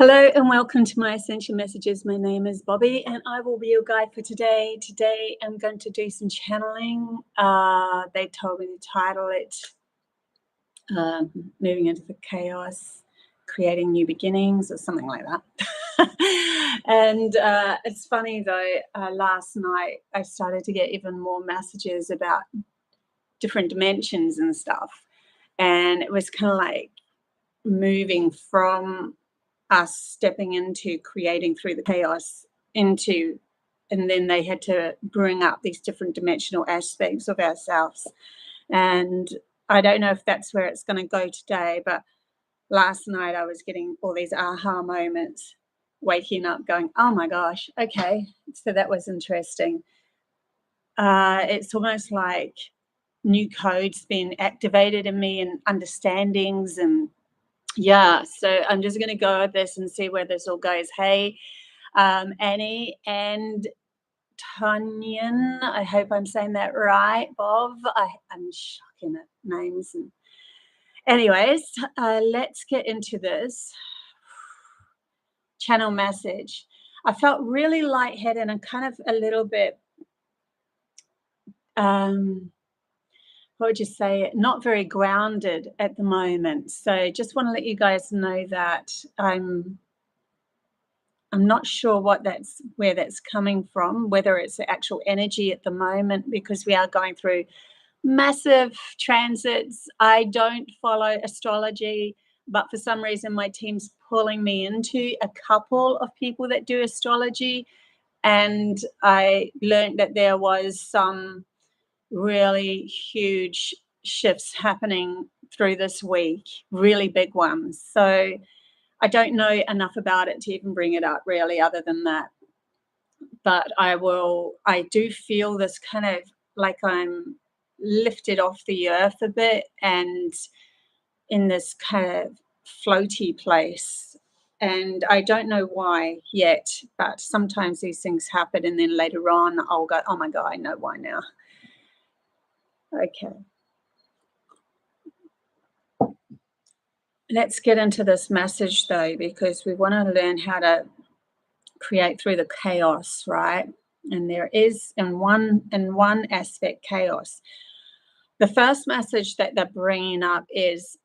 Hello and welcome to my Ascension Messages. My name is Bobbie and I will be your guide for today. Today I'm going to do some channeling. They told me to title it Moving into the KAOS, Creating New Beginnings or something like that. And it's funny though, last night I started to get even more messages about different dimensions and stuff. And it was kind of like moving from us stepping into creating through the chaos and then they had to bring up these different dimensional aspects of ourselves. And I don't know if that's where it's going to go today, but last night I was getting all these aha moments, waking up going, oh my gosh, okay, so that was interesting. It's almost like new codes being activated in me and understandings, and yeah, so I'm just going to go with this and see where this all goes. Hey, Annie and Tanyan, I hope I'm saying that right. Bob, I'm shocking at names. And anyways, let's get into this channel message. I felt really lightheaded and kind of a little bit, what would you say, not very grounded at the moment. So just want to let you guys know that I'm not sure where that's coming from, whether it's the actual energy at the moment, because we are going through massive transits. I don't follow astrology, but for some reason my team's pulling me into a couple of people that do astrology, and I learned that there was some really huge shifts happening through this week, really big ones. So I don't know enough about it to even bring it up really, other than that. But I do feel this kind of like I'm lifted off the earth a bit and in this kind of floaty place. And I don't know why yet, but sometimes these things happen and then later on I'll go, oh my God, I know why now. Okay. Let's get into this message though, because we want to learn how to create through the chaos, right? And there is in one aspect chaos. The first message that they're bringing up is,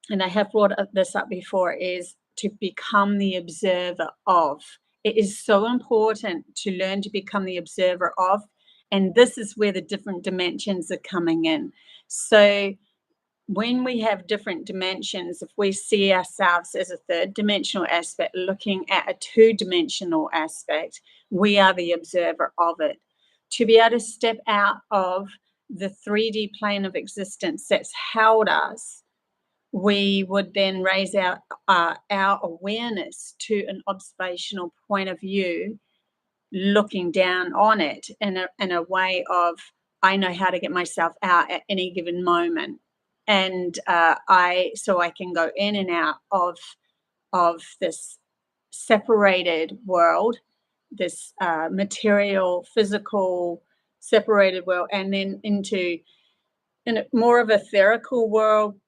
and I have brought this up before, is to become the observer of. It is so important to learn to become the observer of, and this is where the different dimensions are coming in. So when we have different dimensions, if we see ourselves as a third dimensional aspect looking at a two-dimensional aspect, we are the observer of it. To be able to step out of the 3D plane of existence that's held us, we would then raise our awareness to an observational point of view, looking down on it in a way of, I know how to get myself out at any given moment. And so I can go in and out of this separated world, this material, physical, separated world, and then into more of a etherical world.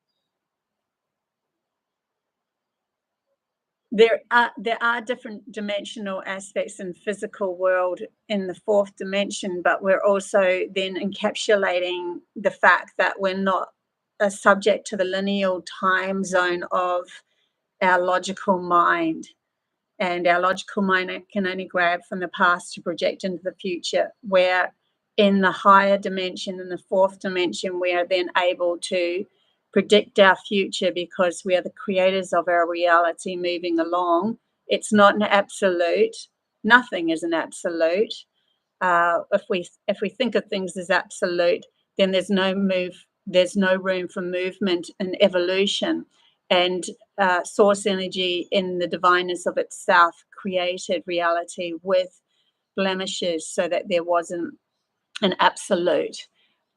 There are different dimensional aspects in physical world in the fourth dimension, but we're also then encapsulating the fact that we're not subject to the lineal time zone of our logical mind. And our logical mind can only grab from the past to project into the future, where in the higher dimension, in the fourth dimension, we are then able to predict our future because we are the creators of our reality moving along. It's not an absolute. Nothing is an absolute. If we think of things as absolute, then there's no room for movement and evolution. And source energy in the divineness of itself created reality with blemishes so that there wasn't an absolute,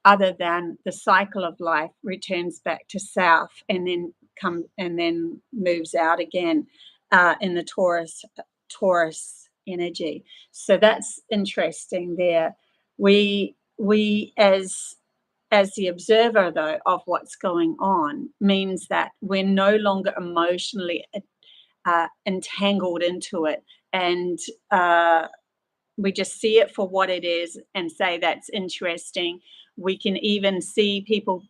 other than the cycle of life returns back to self and then moves out again in the Taurus energy. So that's interesting there. We as the observer, though, of what's going on means that we're no longer emotionally entangled into it, and we just see it for what it is and say that's interesting. We can even see people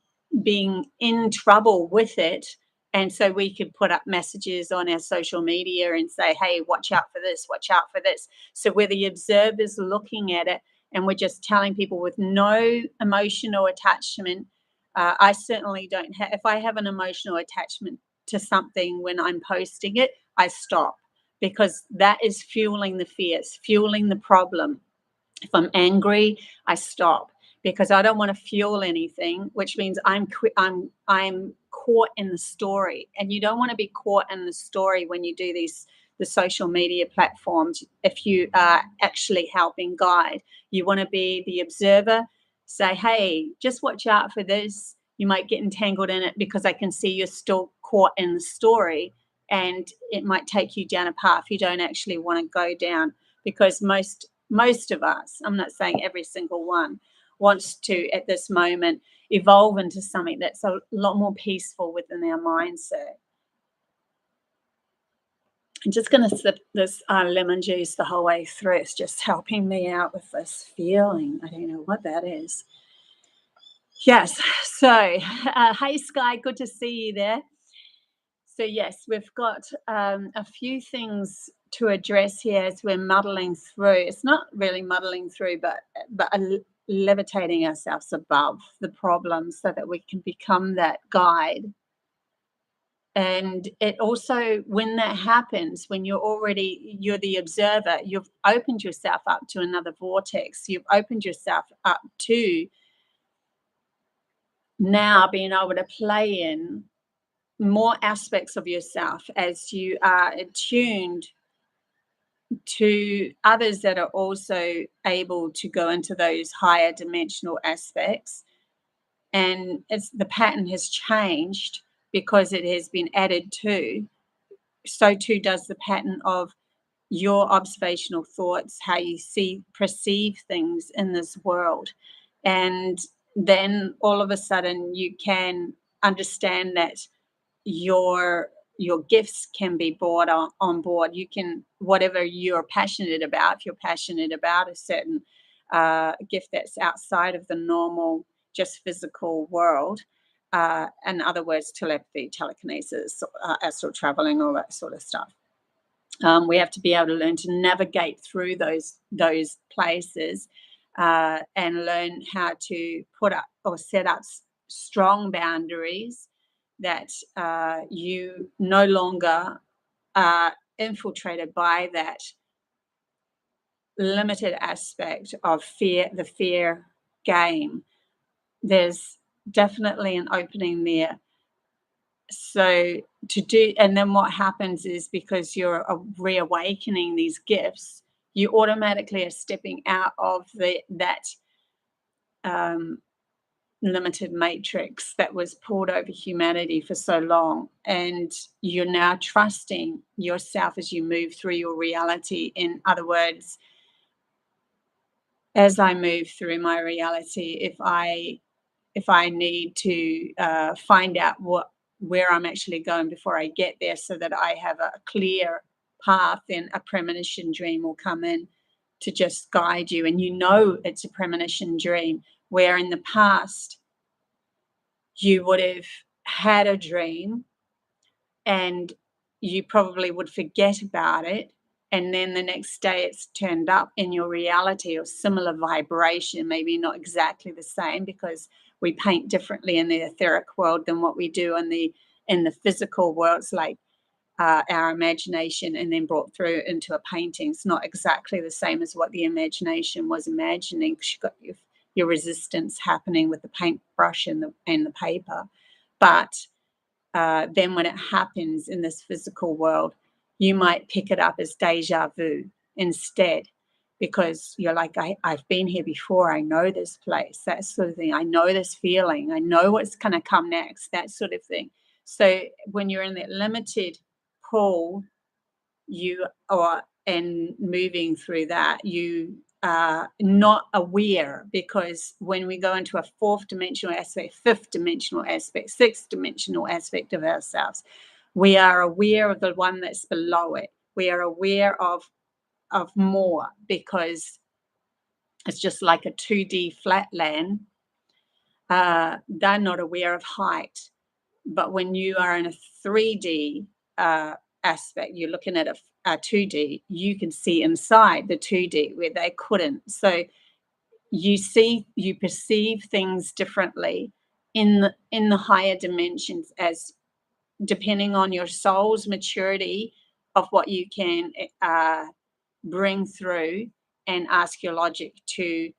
being in trouble with it, and so we could put up messages on our social media and say, hey, watch out for this, watch out for this. So we're the observers looking at it, and we're just telling people with no emotional attachment. I certainly don't have, if I have an emotional attachment to something when I'm posting it, I stop, because that is fueling the fears, fueling the problem. If I'm angry, I stop, because I don't want to fuel anything, which means I'm caught in the story. And you don't want to be caught in the story when you do the social media platforms. If you are actually helping guide, you want to be the observer. Say, hey, just watch out for this. You might get entangled in it because I can see you're still caught in the story, and it might take you down a path you don't actually want to go down, because most of us, I'm not saying every single one, wants to, at this moment, evolve into something that's a lot more peaceful within our mindset. I'm just going to sip this lemon juice the whole way through. It's just helping me out with this feeling. I don't know what that is. Yes. So, hey, Sky, good to see you there. So, yes, we've got a few things to address here as we're muddling through. It's not really muddling through, but levitating ourselves above the problem so that we can become that guide. And it also, when that happens, when you're the observer, you've opened yourself up to another vortex. You've opened yourself up to now being able to play in more aspects of yourself as you are attuned to others that are also able to go into those higher dimensional aspects. And the pattern has changed because it has been added to. So too does the pattern of your observational thoughts, how you perceive things in this world. And then all of a sudden you can understand that your gifts can be brought on board. You can, whatever you're passionate about, if you're passionate about a certain gift that's outside of the normal, just physical world, in other words, telepathy, telekinesis, astral traveling, all that sort of stuff. We have to be able to learn to navigate through those places and learn how to put up or set up strong boundaries that you no longer are infiltrated by that limited aspect of fear, the fear game. There's definitely an opening there. So and then what happens is, because you're reawakening these gifts, you automatically are stepping out of that limited matrix that was poured over humanity for so long, and you're now trusting yourself as you move through your reality. In other words, as I move through my reality, if I need to find out where I'm actually going before I get there, so that I have a clear path, then a premonition dream will come in to just guide you. And it's a premonition dream, where in the past you would have had a dream and you probably would forget about it, and then the next day it's turned up in your reality, or similar vibration, maybe not exactly the same, because we paint differently in the etheric world than what we do in the physical worlds, like our imagination and then brought through into a painting. It's not exactly the same as what the imagination was imagining, because you've got your resistance happening with the paintbrush and the paper. But then when it happens in this physical world, you might pick it up as deja vu instead, because you're like, I've been here before. I know this place, that sort of thing. I know this feeling. I know what's going to come next, that sort of thing. So when you're in that limited pool, and moving through that, you are not aware, because when we go into a fourth dimensional aspect, fifth dimensional aspect, sixth dimensional aspect of ourselves, We are aware of the one that's below it. We are aware of more, because it's just like a 2D flatland. They're not aware of height. But when you are in a 3D aspect, you're looking at a 2D, you can see inside the 2D where they couldn't. So you perceive things differently in the higher dimensions, as depending on your soul's maturity of what you can bring through and ask your logic to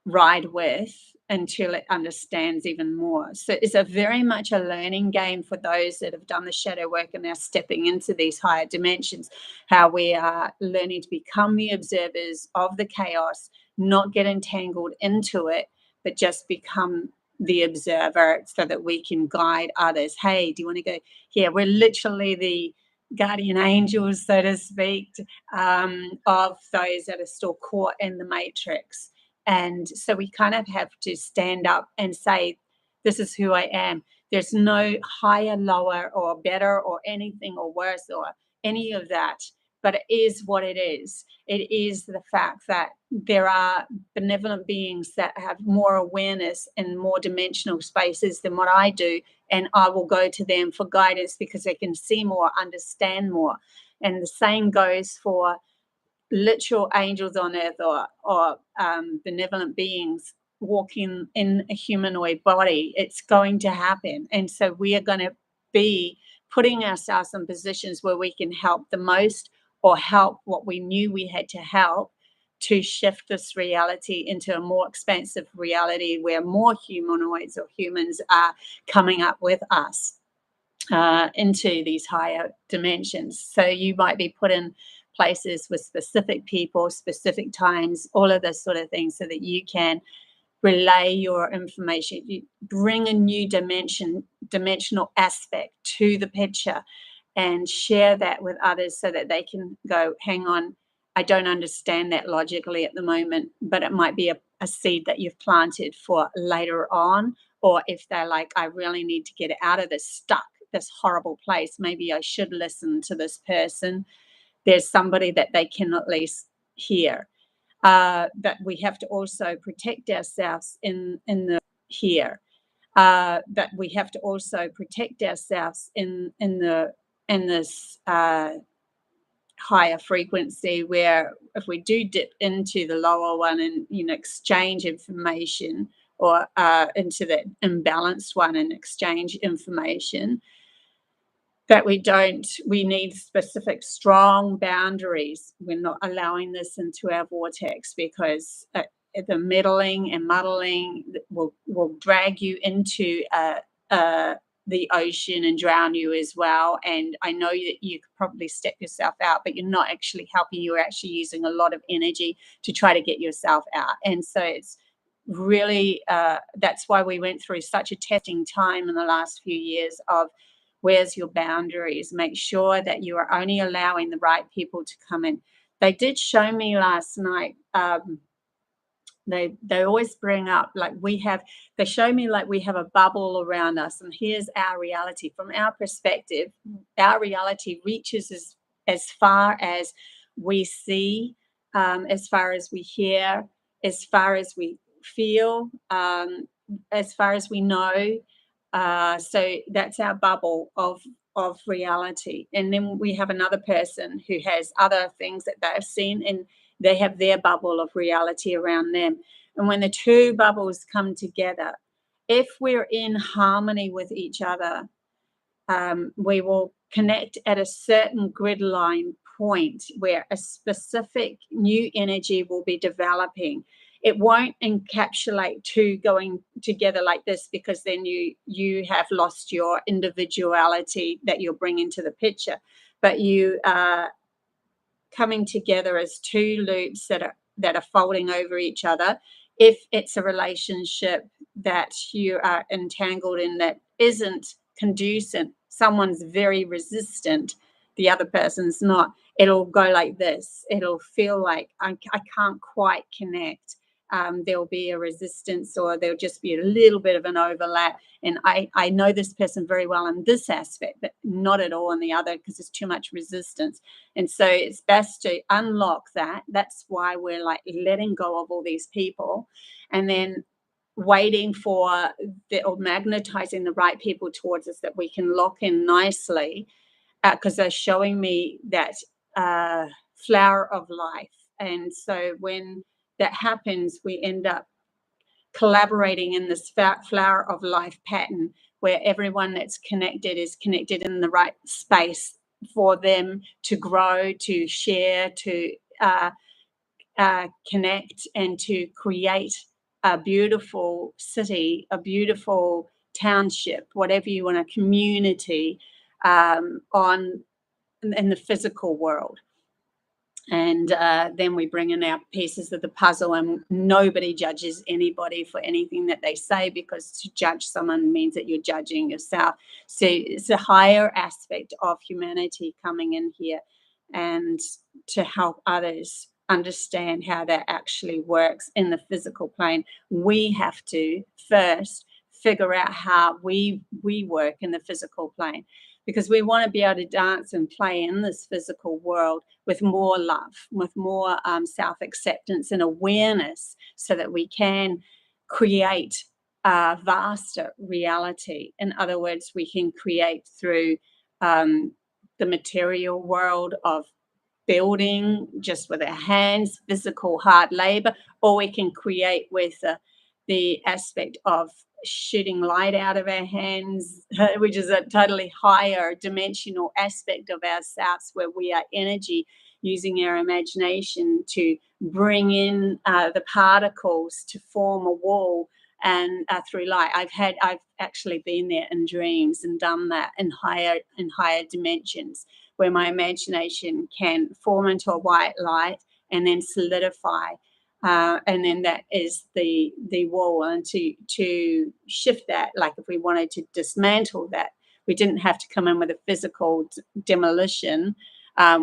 ride with until it understands even more. So it's a very much a learning game for those that have done the shadow work and are stepping into these higher dimensions, how we are learning to become the observers of the chaos, not get entangled into it, but just become the observer so that we can guide others. Hey, do you want to go here? We're literally the guardian angels, so to speak, of those that are still caught in the matrix. And so we kind of have to stand up and say, this is who I am. There's no higher, lower, or better, or anything, or worse, or any of that. But it is what it is. It is the fact that there are benevolent beings that have more awareness in more dimensional spaces than what I do. And I will go to them for guidance because they can see more, understand more. And the same goes for literal angels on earth, or benevolent beings walking in a humanoid body. It's going to happen. And so we are going to be putting ourselves in positions where we can help the most, or help what we knew we had to help, to shift this reality into a more expansive reality where more humanoids or humans are coming up with us into these higher dimensions. So you might be put in places with specific people, specific times, all of this sort of thing, so that you can relay your information. You bring a new dimensional aspect to the picture and share that with others so that they can go, hang on, I don't understand that logically at the moment, but it might be a seed that you've planted for later on. Or if they're like, I really need to get out of this horrible place, maybe I should listen to this person. There's somebody that they can at least hear. That we have to also protect ourselves in the here. That we have to also protect ourselves in this higher frequency, where if we do dip into the lower one and exchange information, or into the imbalanced one and exchange information, that we need specific strong boundaries. We're not allowing this into our vortex, because the meddling and muddling will drag you into the ocean and drown you as well. And I know that you could probably step yourself out, but you're not actually helping. You're actually using a lot of energy to try to get yourself out. And so it's really that's why we went through such a testing time in the last few years of, where's your boundaries? Make sure that you are only allowing the right people to come in. They did show me last night. They always bring up, like, they show me like we have a bubble around us, and here's our reality. From our perspective, our reality reaches as far as we see, as far as we hear, as far as we feel, as far as we know. So that's our bubble of reality. And then we have another person who has other things that they've seen, and they have their bubble of reality around them. And when the two bubbles come together, if we're in harmony with each other, we will connect at a certain grid line point where a specific new energy will be developing. It won't encapsulate two going together like this, because then you have lost your individuality that you're bringing to the picture. But you are coming together as two loops that are folding over each other. If it's a relationship that you are entangled in that isn't conducive, someone's very resistant, the other person's not, it'll go like this. It'll feel like I can't quite connect. there'll be a resistance, or there'll just be a little bit of an overlap. And I know this person very well in this aspect, but not at all in the other, because there's too much resistance. And so it's best to unlock that. That's why we're like letting go of all these people, and then waiting for or magnetizing the right people towards us that we can lock in nicely, because they're showing me that flower of life. And so when that happens, we end up collaborating in this flower of life pattern, where everyone that's connected is connected in the right space for them to grow, to share, to connect, and to create a beautiful city, a beautiful township, whatever you want, a community in the physical world. And then we bring in our pieces of the puzzle, and nobody judges anybody for anything that they say, because to judge someone means that you're judging yourself. So it's a higher aspect of humanity coming in here, and to help others understand how that actually works in the physical plane. We have to first figure out how we work in the physical plane, because we want to be able to dance and play in this physical world with more love, with more self-acceptance and awareness, so that we can create a vaster reality. In other words, we can create through the material world of building just with our hands, physical hard labor, or we can create with the aspect of shooting light out of our hands, which is a totally higher dimensional aspect of ourselves, where we are energy, using our imagination to bring in the particles to form a wall, and through light. I've actually been there in dreams and done that in higher dimensions, where my imagination can form into a white light and then solidify. And then that is the wall. And to shift that, like if we wanted to dismantle that, we didn't have to come in with a physical demolition.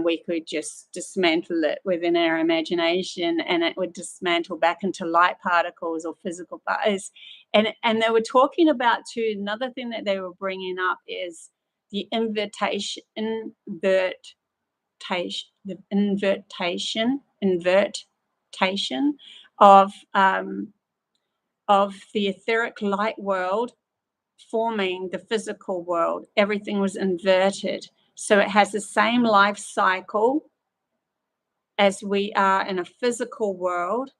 We could just dismantle it within our imagination, and it would dismantle back into light particles or physical particles. And they were talking about too, another thing that they were bringing up is the invertation of the etheric light world forming the physical world. Everything was inverted, so it has the same life cycle as we are in a physical world.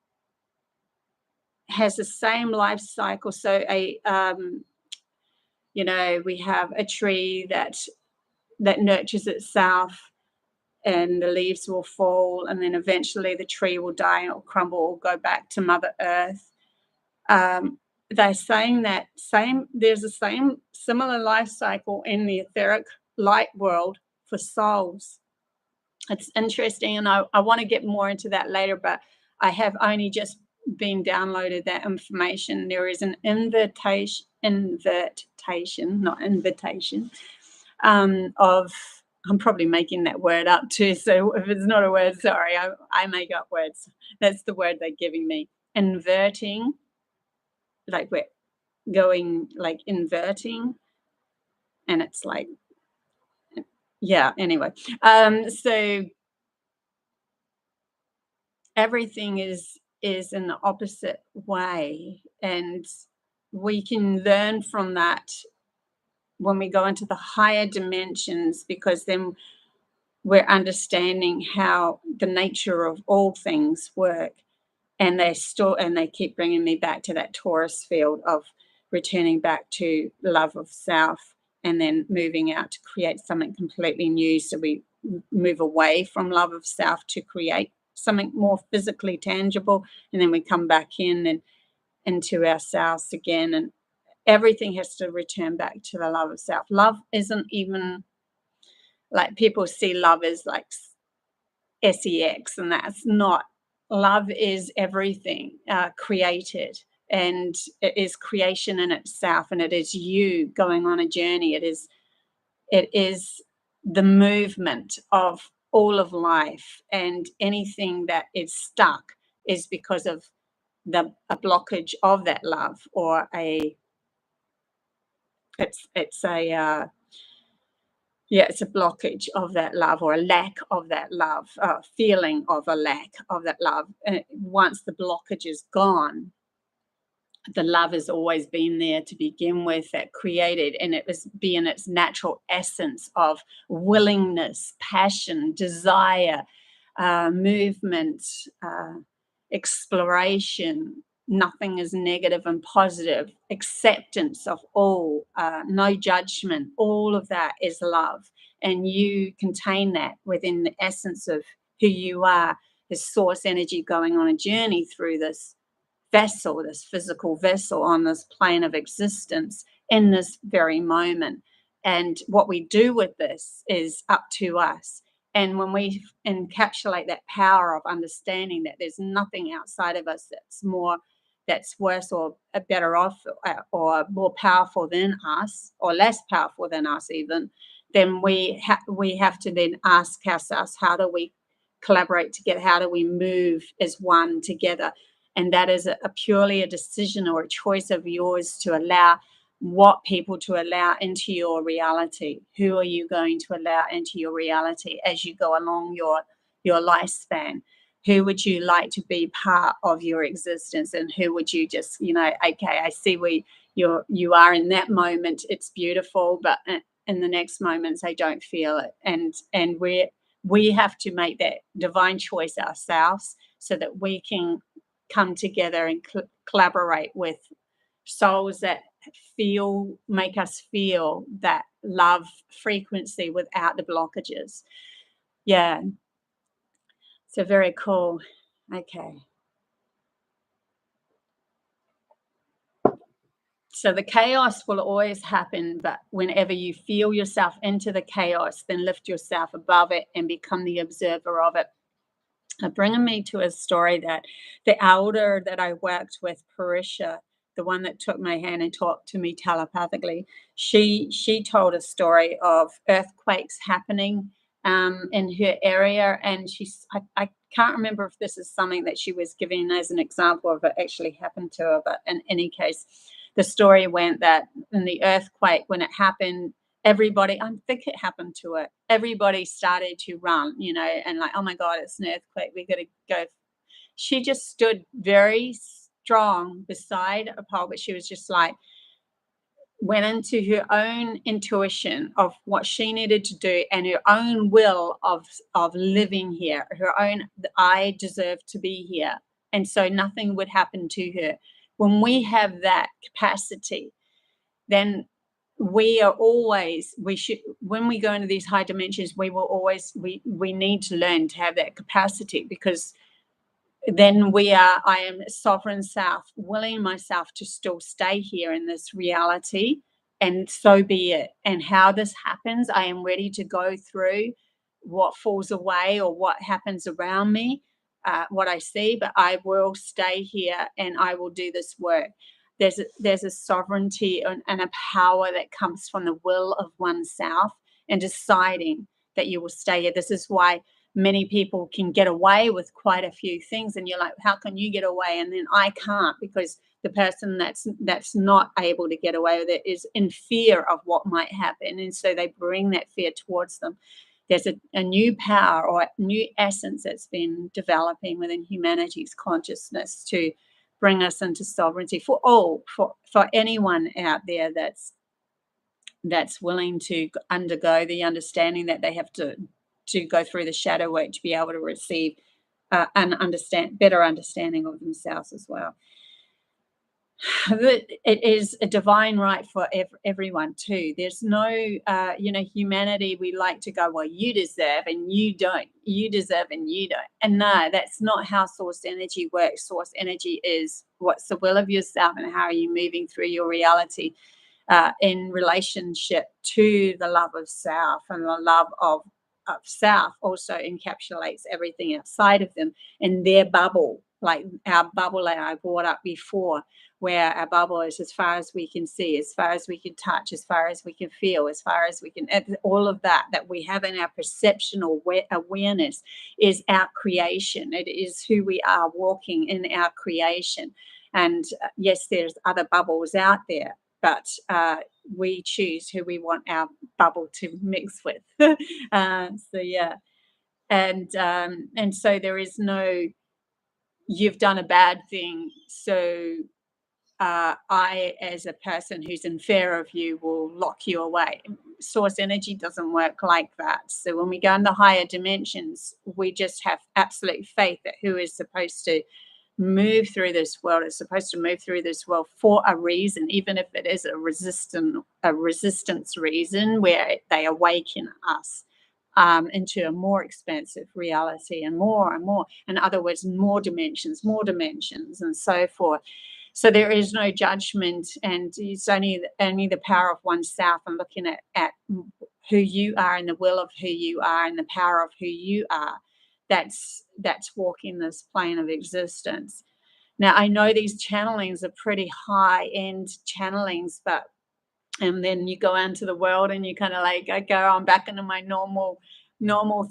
Has the same life cycle. So we have a tree that nurtures itself, and the leaves will fall, and then eventually the tree will die, and it will crumble, or go back to Mother Earth. They're saying that there's the same similar life cycle in the etheric light world for souls. It's interesting, and I want to get more into that later, but I have only just been downloaded that information. There is an invitation, not invitation, of, I'm probably making that word up too, so if it's not a word, sorry, I make up words. That's the word they're giving me. Inverting, like we're going like inverting, and it's like, yeah, anyway. So everything is in the opposite way, and we can learn from that when we go into the higher dimensions, because then we're understanding how the nature of all things work. And they keep bringing me back to that Taurus field of returning back to love of self, and then moving out to create something completely new. So we move away from love of self to create something more physically tangible, and then we come back in and into ourselves again, and everything has to return back to the love of self. Love isn't even like people see love as like sex, and that's not. Love is everything created, and it is creation in itself, and it is you going on a journey. It is the movement of all of life, and anything that is stuck is because of a blockage of that love, or it's a blockage of that love, or a lack of that love, feeling of a lack of that love. And once the blockage is gone, the love has always been there to begin with, that created, and it was be in its natural essence of willingness, passion, desire, movement, exploration. Nothing is negative and positive. Acceptance of all, no judgment. All of that is love, and you contain that within the essence of who you are, this source energy going on a journey through this vessel, this physical vessel on this plane of existence in this very moment. And what we do with this is up to us. And when we encapsulate that power of understanding that there's nothing outside of us that's worse or better off, or more powerful than us, or less powerful than us even, then we have to then ask ourselves, how do we collaborate together? How do we move as one together? And that is a purely a decision or a choice of yours to allow what people to allow into your reality. Who are you going to allow into your reality as you go along your lifespan? Who would you like to be part of your existence, and who would you just, okay, I see where you are in that moment. It's beautiful, but in the next moments I don't feel it. And we have to make that divine choice ourselves, so that we can come together and collaborate with souls that make us feel that love frequency without the blockages. Yeah. So very cool. Okay. So the chaos will always happen, but whenever you feel yourself into the chaos, then lift yourself above it and become the observer of it. Bringing me to a story that the elder that I worked with, Parisha, the one that took my hand and talked to me telepathically, she told a story of earthquakes happening in her area, and I can't remember if this is something that she was giving as an example of it actually happened to her, but in any case, the story went that in the earthquake, when it happened, everybody, I think it happened to her, everybody started to run, and like, oh my God, it's an earthquake, we got to go. She just stood very strong beside a pole, but she was just like, went into her own intuition of what she needed to do, and her own will of living here, her own, I deserve to be here. And so nothing would happen to her. When we have that capacity, then we should, when we go into these high dimensions, we need to learn to have that capacity, because then I am sovereign self, willing myself to still stay here in this reality, and so be it. And how this happens, I am ready to go through what falls away or what happens around me, what I see, but I will stay here and I will do this work. There's a sovereignty and a power that comes from the will of oneself and deciding that you will stay here. This is why many people can get away with quite a few things, and you're like, how can you get away? And then I can't, because the person that's not able to get away with it is in fear of what might happen, and so they bring that fear towards them. There's a new power or a new essence that's been developing within humanity's consciousness to bring us into sovereignty for anyone out there that's willing to undergo the understanding that they have to go through the shadow work to be able to receive an better understanding of themselves as well. It is a divine right for everyone too. There's no, humanity, we like to go, well, you deserve and you don't, you deserve and you don't. And no, that's not how source energy works. Source energy is what's the will of yourself, and how are you moving through your reality in relationship to the love of self. And the love of self also encapsulates everything outside of them in their bubble. like our bubble that I brought up before, where our bubble is as far as we can see, as far as we can touch, as far as we can feel, as far as we can, all of that we have in our perceptual awareness is our creation. It is who we are walking in our creation. And yes, there's other bubbles out there, but we choose who we want our bubble to mix with. So yeah. And so there is no, you've done a bad thing, so I, as a person who's in fear of you, will lock you away. Source energy doesn't work like that. So when we go in the higher dimensions, we just have absolute faith that who is supposed to move through this world is supposed to move through this world for a reason, even if it is a resistance reason, where they awaken us into a more expansive reality, and more, in other words, more dimensions, and so forth. So there is no judgment, and it's only the power of oneself, and looking at who you are and the will of who you are and the power of who you are. That's walking this plane of existence. Now, I know these channelings are pretty high-end channelings, but and then you go out into the world and you kind of like, okay, I'm back into my normal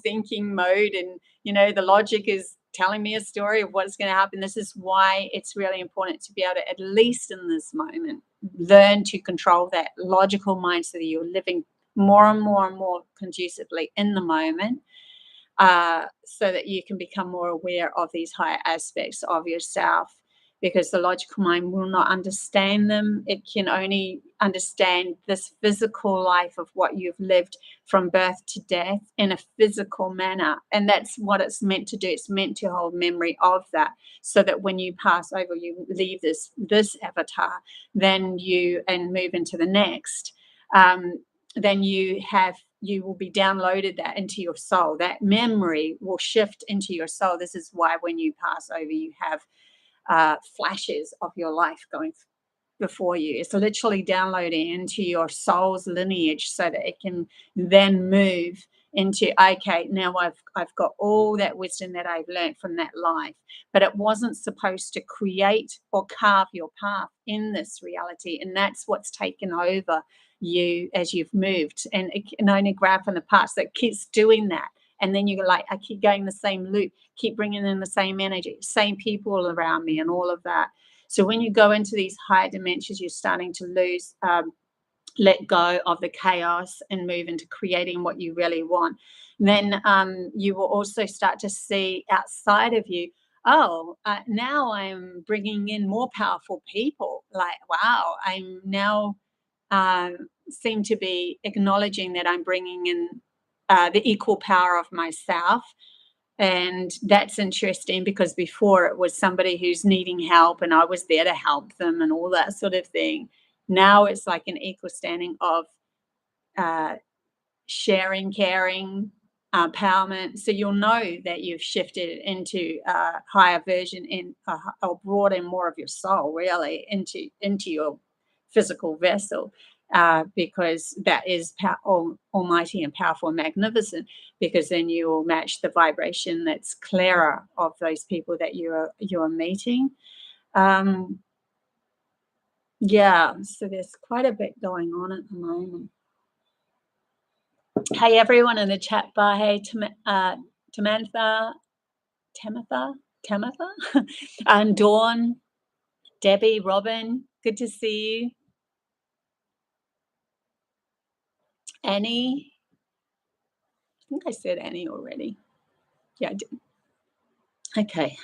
thinking mode, and the logic is telling me a story of what's going to happen. This is why it's really important to be able to, at least in this moment, learn to control that logical mind so that you're living more and more conducively in the moment, so that you can become more aware of these higher aspects of yourself, because the logical mind will not understand them. It can only understand this physical life of what you've lived from birth to death in a physical manner. And that's what it's meant to do. It's meant to hold memory of that, so that when you pass over, you leave this avatar, then you and move into the next, then you will be downloaded that into your soul. That memory will shift into your soul. This is why when you pass over, you have flashes of your life going before you. It's literally downloading into your soul's lineage, so that it can then move into, okay, now I've got all that wisdom that I've learned from that life, but it wasn't supposed to create or carve your path in this reality, and that's what's taken over you as you've moved. And it can only grab from the past, that keeps doing that. And then you're like, I keep going the same loop, keep bringing in the same energy, same people around me, and all of that. So when you go into these higher dimensions, you're starting to lose, let go of the chaos and move into creating what you really want. Then you will also start to see outside of you, now I'm bringing in more powerful people. Like, wow, I'm now seem to be acknowledging that I'm bringing in the equal power of myself. And that's interesting, because before it was somebody who's needing help and I was there to help them and all that sort of thing. Now it's like an equal standing of sharing, caring, empowerment. So you'll know that you've shifted into a higher version or brought in more of your soul really into your physical vessel. Because that is almighty and powerful and magnificent, because then you will match the vibration that's clearer of those people that you're meeting. Yeah, so there's quite a bit going on at the moment. Hey, everyone in the chat bar. Hey, Tamatha, and Dawn, Debbie, Robin, good to see you. Annie, I think I said Annie already. Yeah, I did. Okay.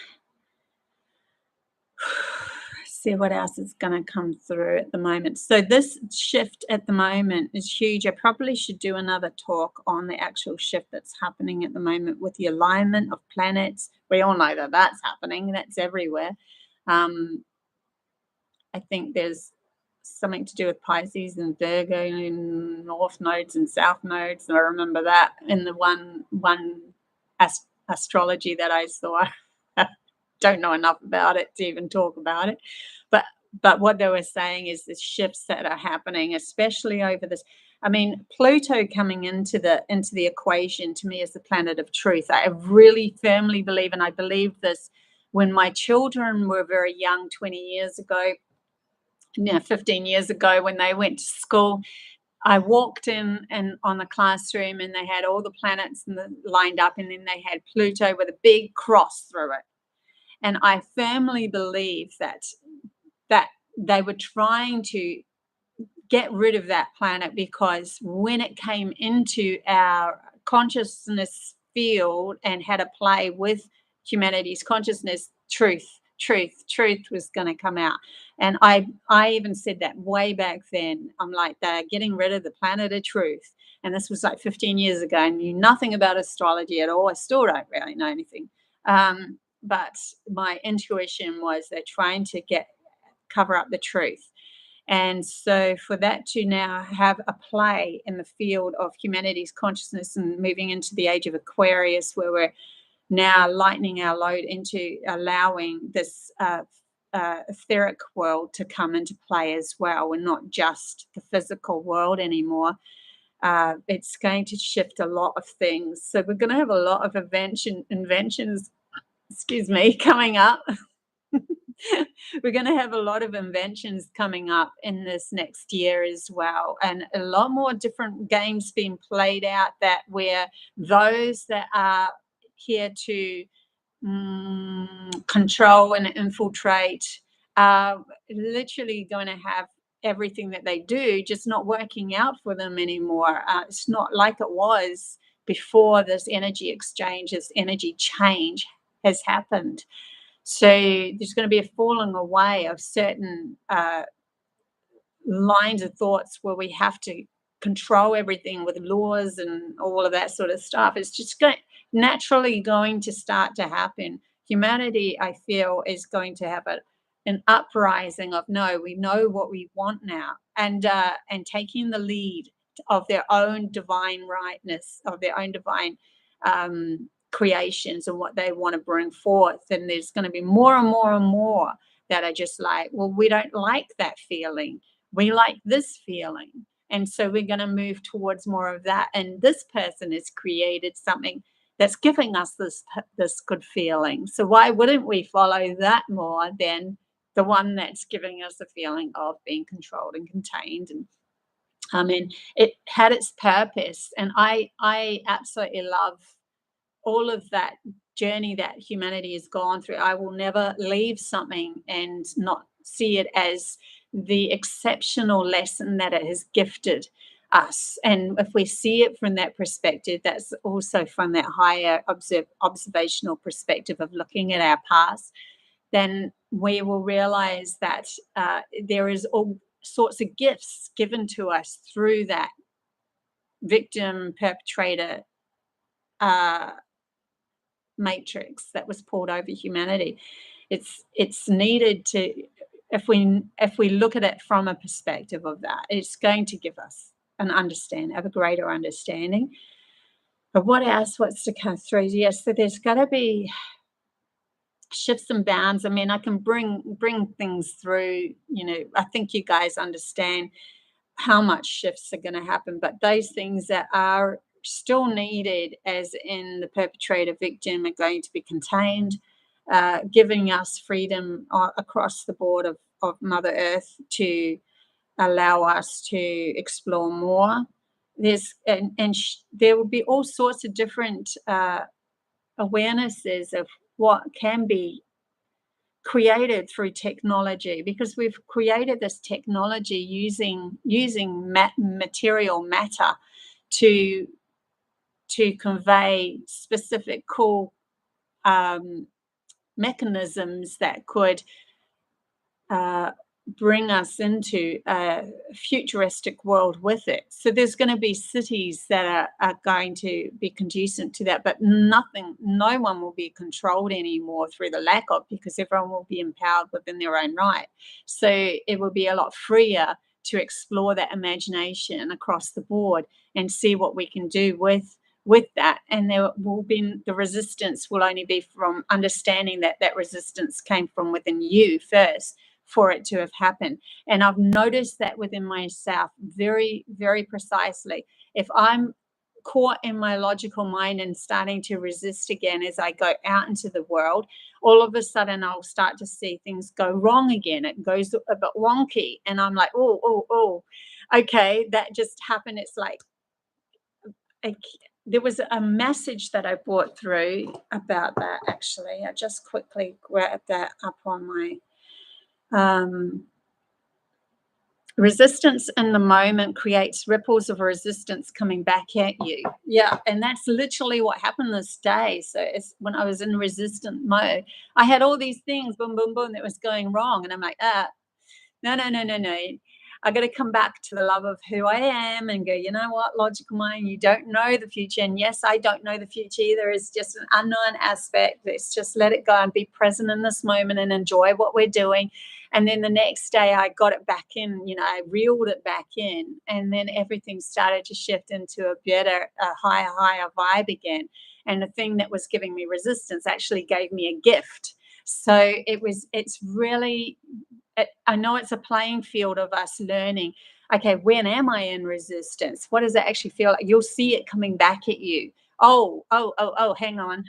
See what else is going to come through at the moment. So this shift at the moment is huge. I probably should do another talk on the actual shift that's happening at the moment with the alignment of planets. We all know that that's happening. That's everywhere. I think there's something to do with Pisces and Virgo and north nodes and south nodes. And I remember that in the one astrology that I saw. Don't know enough about it to even talk about it, but what they were saying is the shifts that are happening, especially over this. I mean, Pluto coming into the equation to me is the planet of truth. I really firmly believe, and I believe this when my children were very young, 20 years ago, 15 years ago, when they went to school, I walked in and on the classroom, and they had all the planets lined up, and then they had Pluto with a big cross through it. And I firmly believe that they were trying to get rid of that planet, because when it came into our consciousness field and had a play with humanity's consciousness, truth was going to come out. And I even said that way back then. I'm like, they're getting rid of the planet of truth. And this was like 15 years ago. I knew nothing about astrology at all. I still don't really know anything. But my intuition was they're trying to cover up the truth. And so for that to now have a play in the field of humanity's consciousness and moving into the age of Aquarius, where we're now lightening our load into allowing this etheric world to come into play as well. We're not just the physical world anymore. It's going to shift a lot of things. So we're going to have a lot of inventions, coming up. We're going to have a lot of inventions coming up in this next year as well, and a lot more different games being played out, that where those that are here to control and infiltrate are literally going to have everything that they do just not working out for them anymore. It's not like it was before this energy exchange, this energy change has happened. So there's going to be a falling away of certain lines of thoughts where we have to control everything with laws and all of that sort of stuff. It's just naturally going to start to happen. Humanity, I feel, is going to have an uprising of, no, we know what we want now, and taking the lead of their own divine rightness, of their own divine creations and what they want to bring forth. And there's going to be more and more and more that are just like, well, we don't like that feeling. We like this feeling. And so we're going to move towards more of that. And this person has created something that's giving us this good feeling. So why wouldn't we follow that more than the one that's giving us the feeling of being controlled and contained? And I mean, it had its purpose. And I absolutely love all of that journey that humanity has gone through. I will never leave something and not see it as the exceptional lesson that it has gifted us. And if we see it from that perspective, that's also from that higher observational perspective of looking at our past, then we will realize that there is all sorts of gifts given to us through that victim perpetrator matrix that was poured over humanity. It's needed to, if we look at it from a perspective of that, it's going to give us a greater understanding. But what else? What's to come through? Yes, so there's got to be shifts and bounds. I mean, I can bring things through. I think you guys understand how much shifts are going to happen, but those things that are still needed, as in the perpetrator victim, are going to be contained, giving us freedom across the board of Mother Earth to allow us to explore more. There will be all sorts of different awarenesses of what can be created through technology, because we've created this technology using material matter to convey specific cool mechanisms that could bring us into a futuristic world with it. So there's going to be cities that are going to be conducive to that, but no one will be controlled anymore through the lack of, because everyone will be empowered within their own right. So it will be a lot freer to explore that imagination across the board and see what we can do with that. And there will be, the resistance will only be from understanding that resistance came from within you first for it to have happened. And I've noticed that within myself very, very precisely. If I'm caught in my logical mind and starting to resist again as I go out into the world, all of a sudden I'll start to see things go wrong again. It goes a bit wonky, and I'm like, oh, okay, that just happened. It's like there was a message that I brought through about that. Actually, I just quickly grabbed that up on my. Resistance in the moment creates ripples of resistance coming back at you. Yeah, and that's literally what happened this day. So it's when I was in resistant mode, I had all these things, boom, boom, boom, that was going wrong. And I'm like, no. I got to come back to the love of who I am and go, you know what, logical mind, you don't know the future. And yes, I don't know the future either. It's just an unknown aspect. Let's just let it go and be present in this moment and enjoy what we're doing. And then the next day I got it back in, I reeled it back in. And then everything started to shift into a better, higher vibe again. And the thing that was giving me resistance actually gave me a gift. So it's really, I know it's a playing field of us learning, okay, when am I in resistance? What does it actually feel like? You'll see it coming back at you. Oh, hang on.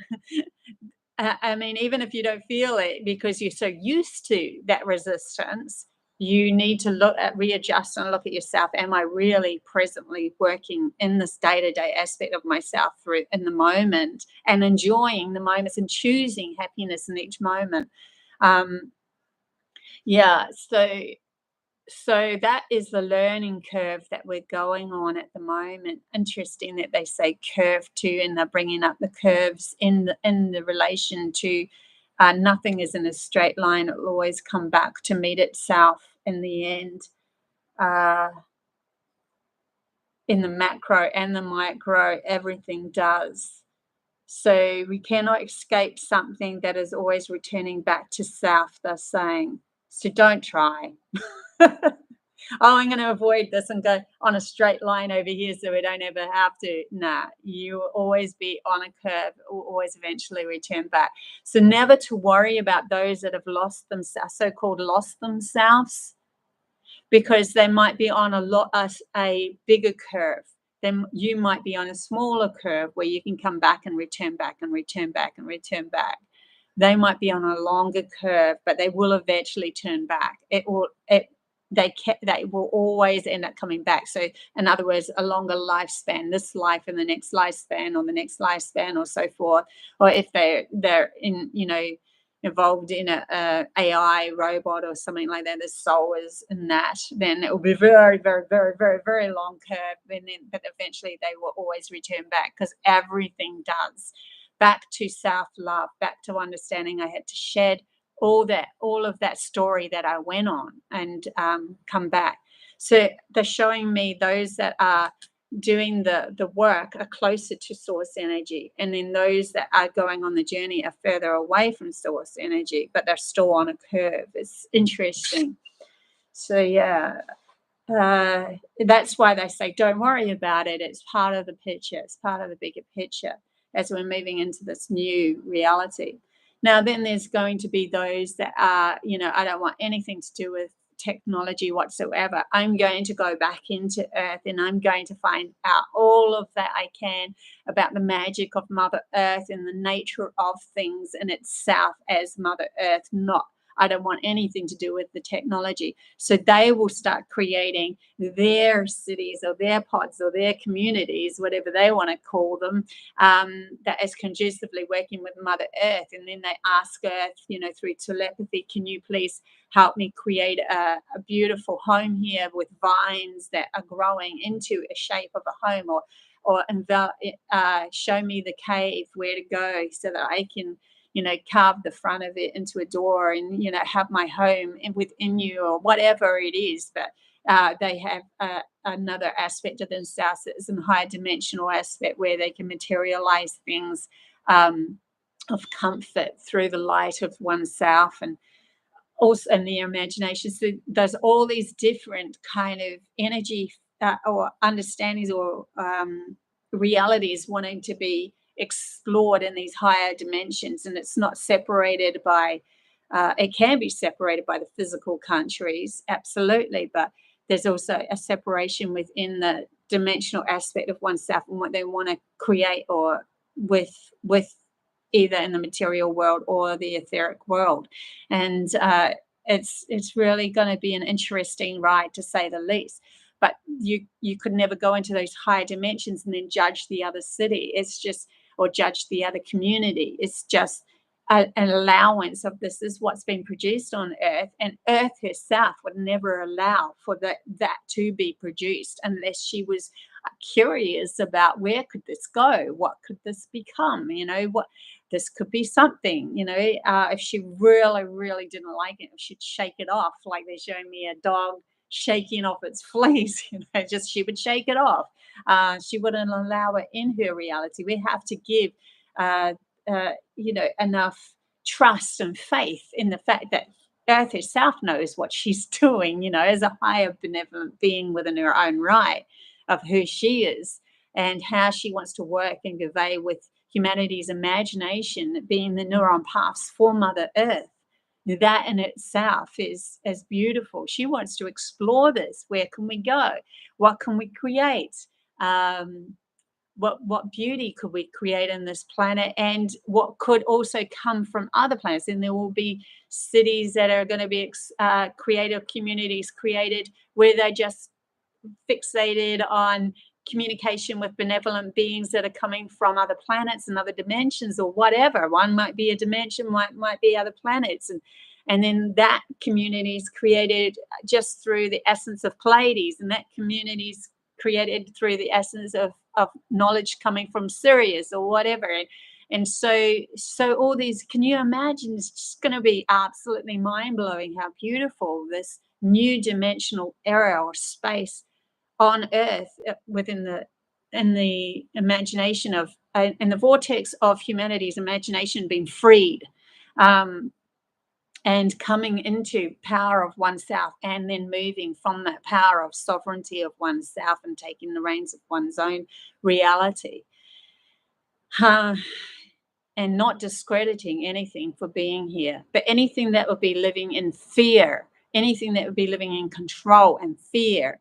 I mean, even if you don't feel it because you're so used to that resistance, you need to readjust and look at yourself. Am I really presently working in this day-to-day aspect of myself through in the moment and enjoying the moments and choosing happiness in each moment? Yeah, so that is the learning curve that we're going on at the moment. Interesting that they say curve too, and they're bringing up the curves in the relation to nothing is in a straight line. It will always come back to meet itself in the end, in the macro and the micro, everything does. So we cannot escape something that is always returning back to self, they're saying. So don't try. I'm going to avoid this and go on a straight line over here so we don't ever have to. Nah, you will always be on a curve, will always eventually return back. So never to worry about those that have lost themselves, so-called lost themselves, because they might be on a bigger curve. Then you might be on a smaller curve where you can come back and return back and return back and return back. They might be on a longer curve, but they will eventually turn back. They will always end up coming back. So in other words, a longer lifespan, this life and the next lifespan or the next lifespan or so forth. Or if they're in, involved in a AI robot or something like that, the soul is in that, then it will be very, very, very, very, very long curve. But eventually they will always return back, because everything does. Back to self-love, back to understanding I had to shed all of that story that I went on and come back. So they're showing me those that are doing the work are closer to source energy, and then those that are going on the journey are further away from source energy, but they're still on a curve. It's interesting. So yeah, that's why they say don't worry about it. It's part of the picture. It's part of the bigger picture as we're moving into this new reality. Now, then there's going to be those that are, I don't want anything to do with technology whatsoever. I'm going to go back into Earth, and I'm going to find out all of that I can about the magic of Mother Earth and the nature of things in itself as Mother Earth, I don't want anything to do with the technology. So they will start creating their cities or their pods or their communities, whatever they want to call them, that is conducively working with Mother Earth. And then they ask Earth, through telepathy, can you please help me create a beautiful home here with vines that are growing into a shape of a home, or show me the cave where to go so that I can carve the front of it into a door and, have my home within you, or whatever it is. But they have another aspect of themselves that is a higher dimensional aspect where they can materialize things of comfort through the light of oneself, and also in their imagination. So there's all these different kind of energy or understandings or realities wanting to be explored in these higher dimensions, and it's not separated by it can be separated by the physical countries, absolutely, but there's also a separation within the dimensional aspect of oneself and what they want to create, or with either in the material world or the etheric world. And it's really going to be an interesting ride, to say the least. But you could never go into those higher dimensions and then judge the other city. It's just, or judge the other community. It's just an allowance of, this is what's been produced on Earth, and Earth herself would never allow for that to be produced unless she was curious about, where could this go, what could this become, what this could be something, if she really didn't like it, she'd shake it off, like they're showing me a dog shaking off its fleas, just she would shake it off. She wouldn't allow it in her reality. We have to give enough trust and faith in the fact that Earth herself knows what she's doing, as a higher benevolent being within her own right, of who she is and how she wants to work and convey with humanity's imagination, being the neuron paths for Mother Earth. That in itself is as beautiful. She wants to explore this. Where can we go? What can we create? What beauty could we create in this planet, and what could also come from other planets? And there will be cities that are going to be creative communities created where they just fixated on communication with benevolent beings that are coming from other planets and other dimensions, or whatever. One might be a dimension, might be other planets, and then that community is created just through the essence of Pleiades, and that community is created through the essence of knowledge coming from Sirius or whatever. And so all these, can you imagine? It's just going to be absolutely mind-blowing how beautiful this new dimensional era or space on Earth, within the imagination of, in the vortex of humanity's imagination being freed, and coming into power of oneself, and then moving from that power of sovereignty of oneself and taking the reins of one's own reality, and not discrediting anything for being here, but anything that would be living in fear, anything that would be living in control and fear,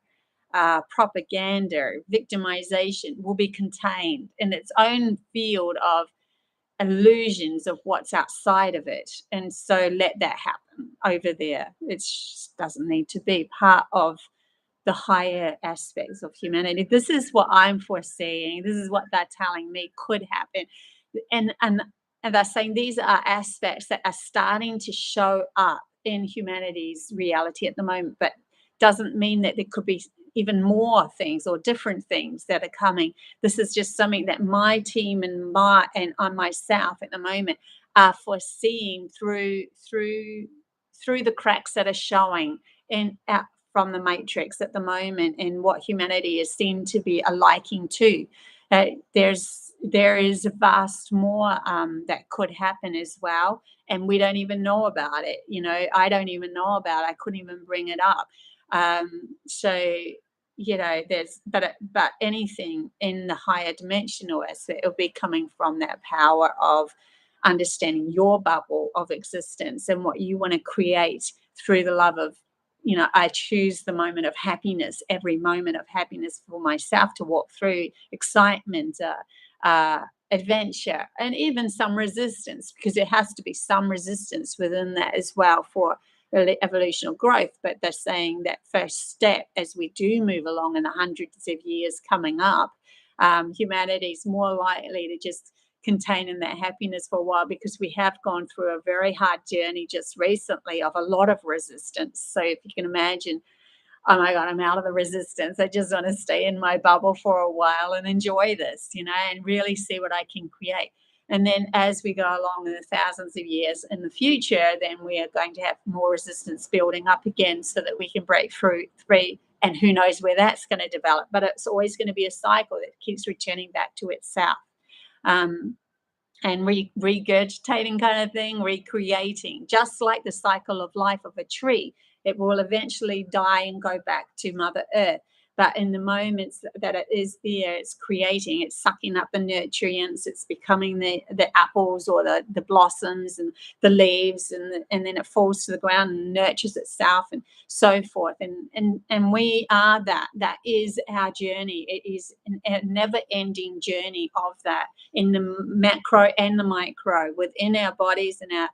propaganda, victimization, will be contained in its own field of illusions of what's outside of it. And so let that happen over there. It just doesn't need to be part of the higher aspects of humanity. This is what I'm foreseeing. This is what they're telling me could happen. And they're saying these are aspects that are starting to show up in humanity's reality at the moment, but doesn't mean that there could be even more things or different things that are coming. This is just something that my team and on myself at the moment are foreseeing through the cracks that are showing out from the matrix at the moment, and what humanity is seen to be a liking to. There is vast more that could happen as well, and we don't even know about it. I don't even know about it. I couldn't even bring it up. There's but anything in the higher dimensional aspect, it'll be coming from that power of understanding your bubble of existence and what you want to create through the love of, I choose the moment of happiness, every moment of happiness for myself to walk through, excitement, adventure, and even some resistance, because there has to be some resistance within that as well for evolutionary growth. But they're saying that first step, as we do move along in the hundreds of years coming up, humanity is more likely to just contain in that happiness for a while, because we have gone through a very hard journey just recently of a lot of resistance. So if you can imagine, oh my God, I'm out of the resistance. I just want to stay in my bubble for a while and enjoy this, and really see what I can create. And then as we go along in the thousands of years in the future, then we are going to have more resistance building up again so that we can break through. And who knows where that's going to develop. But it's always going to be a cycle that keeps returning back to itself. And regurgitating kind of thing, recreating, just like the cycle of life of a tree. It will eventually die and go back to Mother Earth. But in the moments that it is there, it's creating, it's sucking up the nutrients, it's becoming the apples or the blossoms and the leaves, and then it falls to the ground and nurtures itself and so forth. And we are that. That is our journey. It is a never-ending journey of that in the macro and the micro, within our bodies and our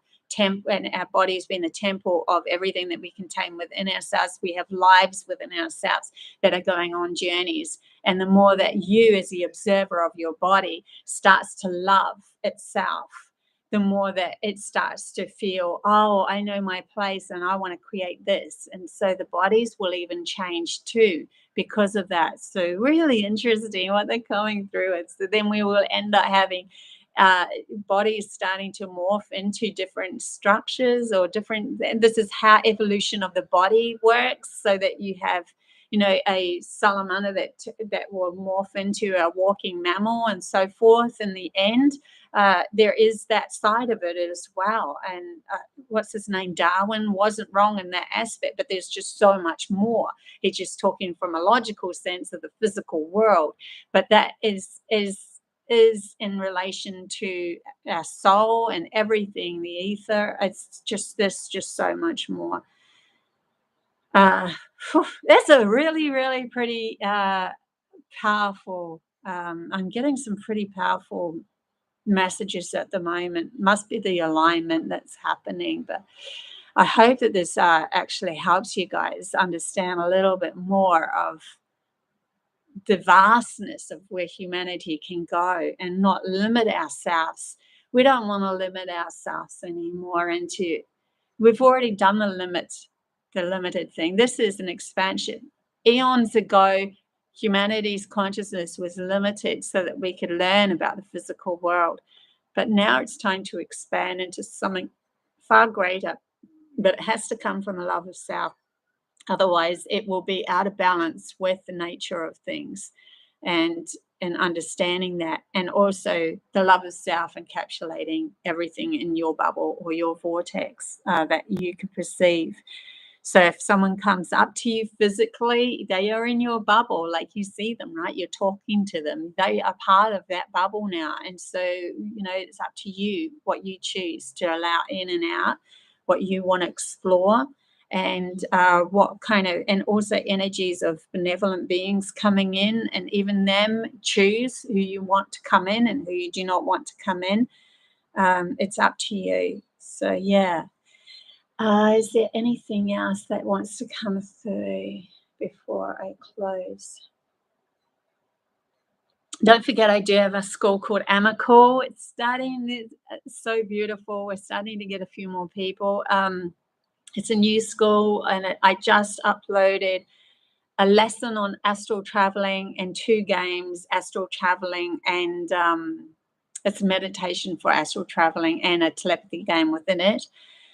bodies being the temple of everything that we contain within ourselves. We have lives within ourselves that are going on journeys. And the more that you, as the observer of your body, starts to love itself, the more that it starts to feel, oh, I know my place and I want to create this. And so the bodies will even change too because of that. So really interesting what they're coming through. And so then we will end up having bodies starting to morph into different structures or different. This is how evolution of the body works, so that you have, a salamander that will morph into a walking mammal and so forth in the end. There is that side of it as well. And what's his name? Darwin wasn't wrong in that aspect, but there's just so much more. He's just talking from a logical sense of the physical world. But that is in relation to our soul and everything, the ether. It's just, there's just so much more. That's a really, really pretty powerful. I'm getting some pretty powerful messages at the moment. Must be the alignment that's happening, but I hope that this actually helps you guys understand a little bit more of the vastness of where humanity can go and not limit ourselves. We don't want to limit ourselves anymore into, we've already done the limited thing. This is an expansion. Eons ago, humanity's consciousness was limited so that we could learn about the physical world. But now it's time to expand into something far greater, but it has to come from the love of self. Otherwise, it will be out of balance with the nature of things, and understanding that, and also the love of self encapsulating everything in your bubble or your vortex that you can perceive. So if someone comes up to you physically, they are in your bubble, like you see them, right? You're talking to them. They are part of that bubble now. And so, it's up to you what you choose to allow in and out, what you want to explore, and what kind of, and also energies of benevolent beings coming in, and even them choose who you want to come in and who you do not want to come in. It's up to you. So, yeah. Is there anything else that wants to come through before I close? Don't forget, I do have a school called Amakel. It's starting. It's so beautiful. We're starting to get a few more people. It's a new school, and I just uploaded a lesson on astral traveling and 2 games, astral traveling, and it's meditation for astral traveling and a telepathy game within it.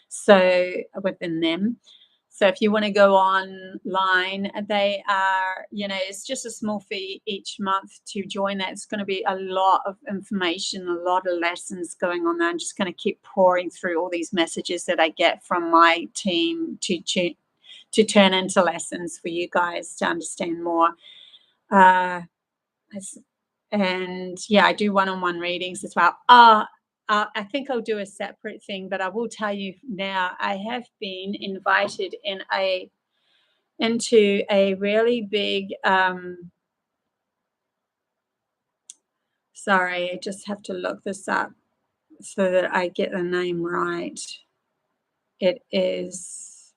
So within them. So if you want to go online, they are, it's just a small fee each month to join that. It's going to be a lot of information, a lot of lessons going on there. I'm just going to keep pouring through all these messages that I get from my team to turn into lessons for you guys to understand more. And yeah, I do one-on-one readings as well. I think I'll do a separate thing, but I will tell you now, I have been invited into a really big, sorry, I just have to look this up so that I get the name right. It is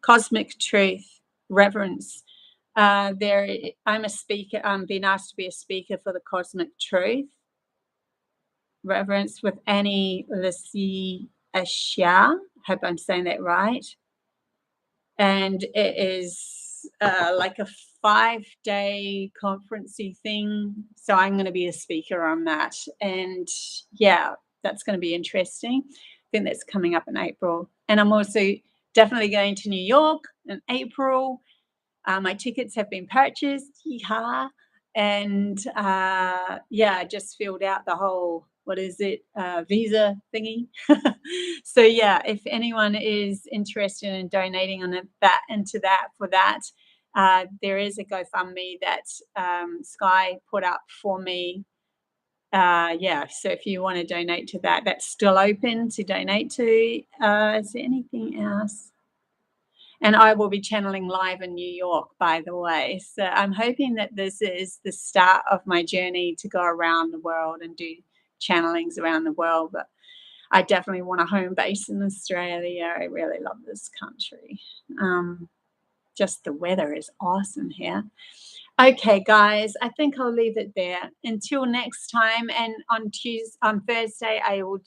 Cosmic Truth, Reverence. I'm a speaker. I'm being asked to be a speaker for the Cosmic Truth, Reverence, with Annie Lassie Ashia. Hope I'm saying that right. And it is like a 5-day conferencey thing. So I'm going to be a speaker on that. And yeah, that's going to be interesting. I think that's coming up in April. And I'm also definitely going to New York in April. My tickets have been purchased. Yeehaw. And yeah, I just filled out the whole what is it, visa thingy. So yeah, if anyone is interested in donating on that into that for that, there is a GoFundMe that Sky put up for me. Yeah, so if you want to donate to that, that's still open to donate to. Is there anything else? And I will be channeling live in New York, by the way. So I'm hoping that this is the start of my journey to go around the world and do channelings around the world. But I definitely want a home base in Australia. I really love this country. Just the weather is awesome here. Okay, guys, I think I'll leave it there. Until next time, and on Thursday, I will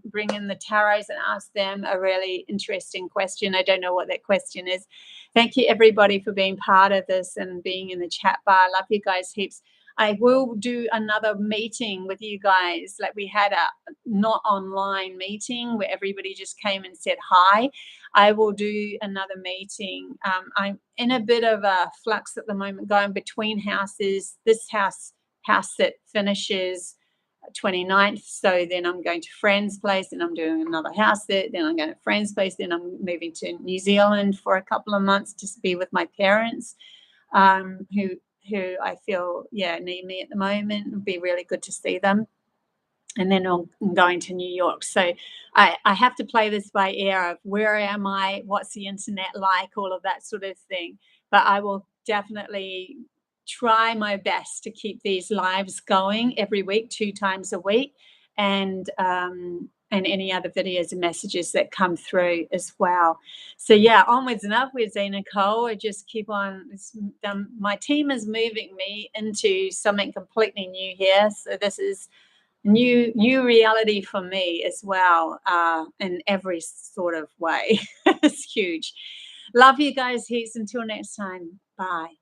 bring in the tarots and ask them a really interesting question. I don't know what that question is. Thank you, everybody, for being part of this and being in the chat bar. I love you guys heaps. I will do another meeting with you guys. Like, we had a not online meeting where everybody just came and said hi. I will do another meeting. I'm in a bit of a flux at the moment, going between houses. This house that finishes 29th. So then I'm going to friend's place, and I'm doing another house there. Then I'm going to friend's place. Then I'm moving to New Zealand for a couple of months to be with my parents, who I feel, need me at the moment. It'd be really good to see them. And then I'm going to New York. So I have to play this by ear of where am I, what's the internet like, all of that sort of thing. But I will definitely try my best to keep these lives going every week, 2 times a week, and any other videos and messages that come through as well. So yeah, onwards and upwards, Nicole. I just keep on. My team is moving me into something completely new here. So this is new reality for me as well, in every sort of way. It's huge. Love you guys heaps. Until next time. Bye.